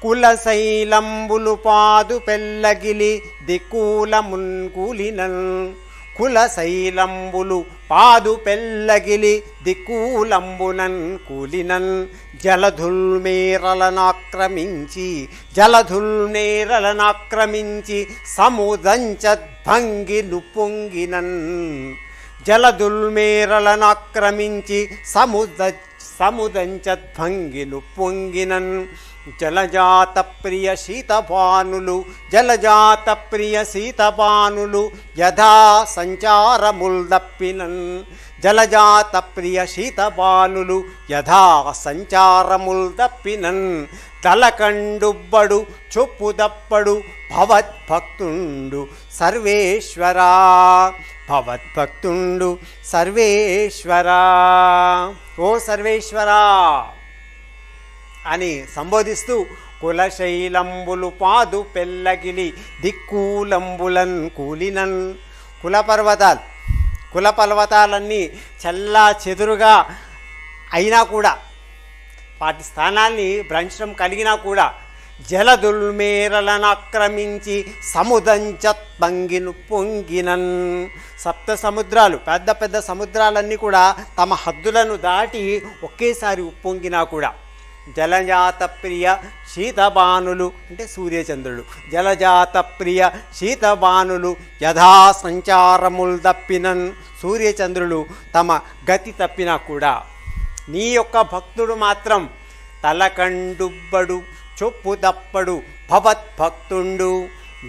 కులశైలంబులు పాదు పెల్లగిలి దిక్కులమున్ కూలినన్. కులశైలంబులు పాదు పెల్లగిలి దిక్కులంబునన్ కూలినన్. జలధుల్నేరలనాక్రమించి సముదంచద్భంగిలు పొంగినన్. జలధుల్మేరలనాక్రమించి సముదంచద్భంగిలు పొంగినన్. జలజాత ప్రియ శీతపానులు యథా సంచారముల్ దప్పినన్. జలజాత ప్రియ శీతపానులు యథా సంచారముల్ దప్పినన్. తలకండుబ్బడు చొప్పుదప్పడు భవద్భక్తుండు సర్వేశ్వరా. భవద్భక్తుండు సర్వేశ్వరా. ఓ సర్వేశ్వరా అని సంబోధిస్తూ కులశైలంబులు పాదు పెల్లగిలి దిక్కులంబులన్ కూలినన్. కులపర్వతాలన్నీ చల్లా చెదురుగా అయినా కూడా, వాటి స్థానాన్ని భ్రంశం కలిగినా కూడా, జలదుల్మేరలనాక్రమించి సముదంచత్భంగిను పొంగినన్. సప్త సముద్రాలు, పెద్ద పెద్ద సముద్రాలన్నీ కూడా తమ హద్దులను దాటి ఒకేసారి ఉప్పొంగినా కూడా, జలజాత ప్రియ శీతబానులు అంటే సూర్యచంద్రులు, జలజాత ప్రియ శీతబానులు యథా సంచారముల్ దప్పినన్. సూర్యచంద్రులు తమ గతి తప్పినా కూడా నీ యొక్క భక్తుడు మాత్రం తలకండుబ్బడు చొప్పుదప్పడు భవద్భక్తుండు.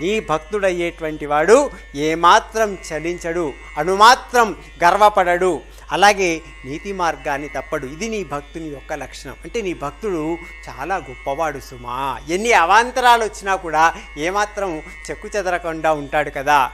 నీ భక్తుడయ్యేటువంటి వాడు ఏమాత్రం చలించడు, అణుమాత్రం గర్వపడడు, అలాగే నీతి మార్గాన్ని తప్పడు. ఇది నీ భక్తుని యొక్క లక్షణం. అంటే నీ భక్తుడు చాలా గొప్పవాడు సుమా. ఎన్ని అవాంతరాలు వచ్చినా కూడా ఏమాత్రం చెక్కు చెదరకుండా ఉంటాడు కదా.